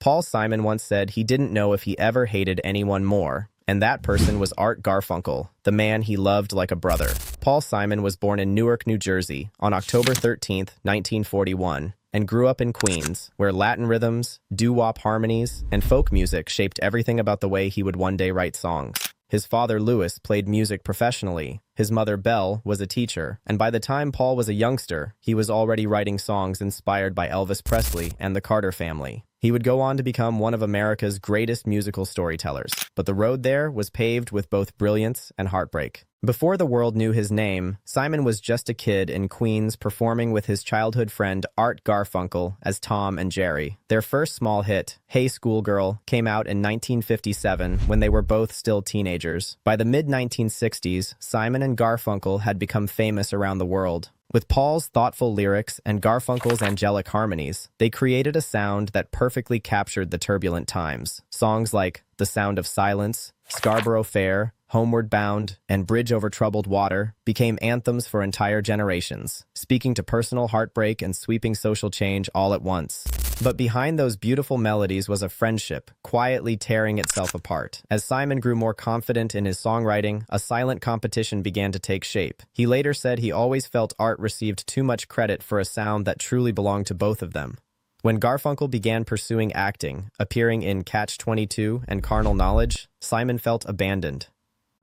Paul Simon once said he didn't know if he ever hated anyone more, and that person was Art Garfunkel, the man he loved like a brother. Paul Simon was born in Newark, New Jersey, on October 13, 1941, and grew up in Queens, where Latin rhythms, doo-wop harmonies, and folk music shaped everything about the way he would one day write songs. His father, Louis, played music professionally. His mother, Belle, was a teacher, and by the time Paul was a youngster, he was already writing songs inspired by Elvis Presley and the Carter family. He would go on to become one of America's greatest musical storytellers, but the road there was paved with both brilliance and heartbreak. Before the world knew his name, Simon was just a kid in Queens performing with his childhood friend Art Garfunkel as Tom and Jerry. Their first small hit, Hey Schoolgirl, came out in 1957 when they were both still teenagers. By the mid-1960s, Simon and Garfunkel had become famous around the world. With Paul's thoughtful lyrics and Garfunkel's angelic harmonies, they created a sound that perfectly captured the turbulent times. Songs like The Sound of Silence, Scarborough Fair, Homeward Bound, and Bridge Over Troubled Water became anthems for entire generations, speaking to personal heartbreak and sweeping social change all at once. But behind those beautiful melodies was a friendship, quietly tearing itself apart. As Simon grew more confident in his songwriting, a silent competition began to take shape. He later said he always felt Art received too much credit for a sound that truly belonged to both of them. When Garfunkel began pursuing acting, appearing in Catch-22 and Carnal Knowledge, Simon felt abandoned.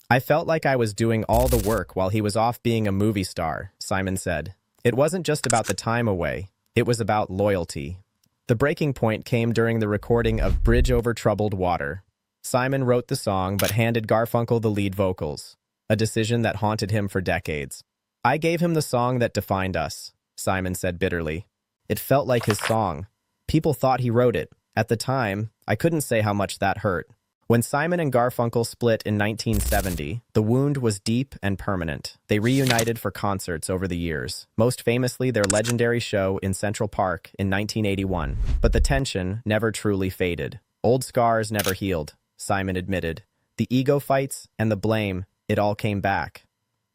I felt like I was doing all the work while he was off being a movie star, Simon said. It wasn't just about the time away, it was about loyalty. The breaking point came during the recording of Bridge Over Troubled Water. Simon wrote the song but handed Garfunkel the lead vocals, a decision that haunted him for decades. I gave him the song that defined us, Simon said bitterly. It felt like his song. People thought he wrote it. At the time, I couldn't say how much that hurt. When Simon and Garfunkel split in 1970, the wound was deep and permanent. They reunited for concerts over the years, most famously their legendary show in Central Park in 1981. But the tension never truly faded. Old scars never healed, Simon admitted. The ego fights and the blame, it all came back.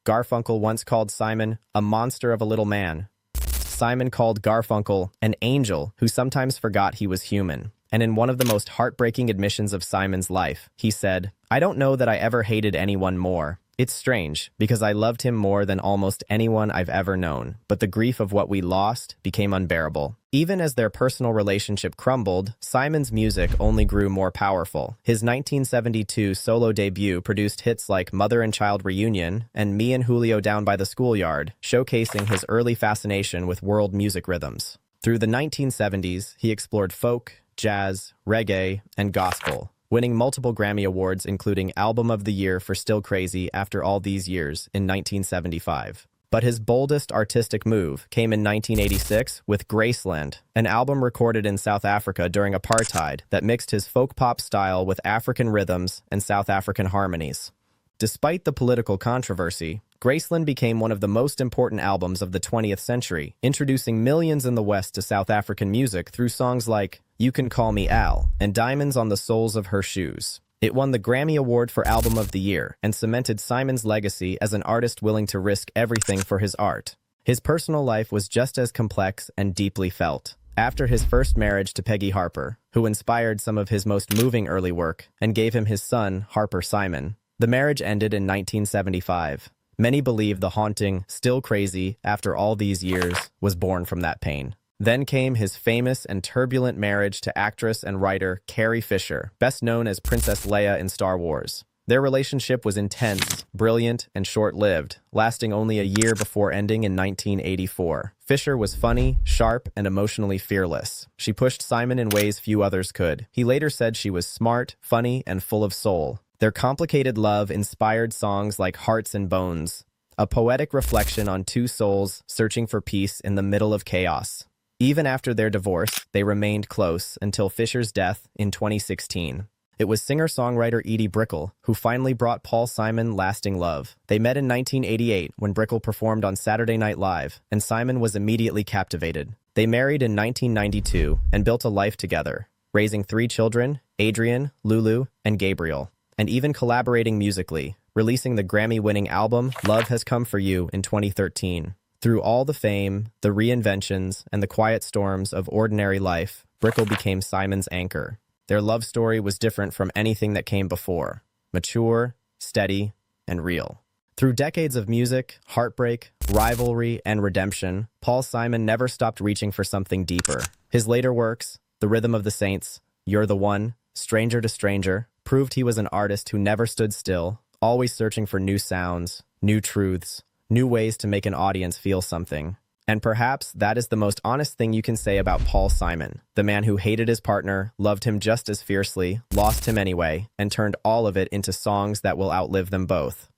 Garfunkel once called Simon a monster of a little man. Simon called Garfunkel an angel who sometimes forgot he was human. And in one of the most heartbreaking admissions of Simon's life, he said, I don't know that I ever hated anyone more. It's strange, because I loved him more than almost anyone I've ever known, but the grief of what we lost became unbearable. Even as their personal relationship crumbled, Simon's music only grew more powerful. His 1972 solo debut produced hits like Mother and Child Reunion and Me and Julio Down by the Schoolyard, showcasing his early fascination with world music rhythms. Through the 1970s, he explored folk, jazz, reggae, and gospel, winning multiple Grammy Awards including Album of the Year for Still Crazy After All These Years in 1975. But his boldest artistic move came in 1986 with Graceland, an album recorded in South Africa during apartheid that mixed his folk pop style with African rhythms and South African harmonies. Despite the political controversy, Graceland became one of the most important albums of the 20th century, introducing millions in the West to South African music through songs like You Can Call Me Al and Diamonds on the Soles of Her Shoes. It won the Grammy Award for Album of the Year and cemented Simon's legacy as an artist willing to risk everything for his art. His personal life was just as complex and deeply felt. After his first marriage to Peggy Harper, who inspired some of his most moving early work and gave him his son, Harper Simon, the marriage ended in 1975. Many believe the haunting Still Crazy After All These Years was born from that pain. Then came his famous and turbulent marriage to actress and writer Carrie Fisher, best known as Princess Leia in Star Wars. Their relationship was intense, brilliant, and short-lived, lasting only a year before ending in 1984. Fisher was funny, sharp, and emotionally fearless. She pushed Simon in ways few others could. He later said she was smart, funny, and full of soul. Their complicated love inspired songs like Hearts and Bones, a poetic reflection on two souls searching for peace in the middle of chaos. Even after their divorce, they remained close until Fisher's death in 2016. It was singer-songwriter Edie Brickell who finally brought Paul Simon lasting love. They met in 1988 when Brickell performed on Saturday Night Live, and Simon was immediately captivated. They married in 1992 and built a life together, raising 3 children, Adrian, Lulu, and Gabriel, and even collaborating musically, releasing the Grammy-winning album Love Has Come For You in 2013. Through all the fame, the reinventions, and the quiet storms of ordinary life, Brickell became Simon's anchor. Their love story was different from anything that came before. Mature, steady, and real. Through decades of music, heartbreak, rivalry, and redemption, Paul Simon never stopped reaching for something deeper. His later works, The Rhythm of the Saints, You're the One, Stranger to Stranger, proved he was an artist who never stood still, always searching for new sounds, new truths, new ways to make an audience feel something. And perhaps that is the most honest thing you can say about Paul Simon, the man who hated his partner, loved him just as fiercely, lost him anyway, and turned all of it into songs that will outlive them both.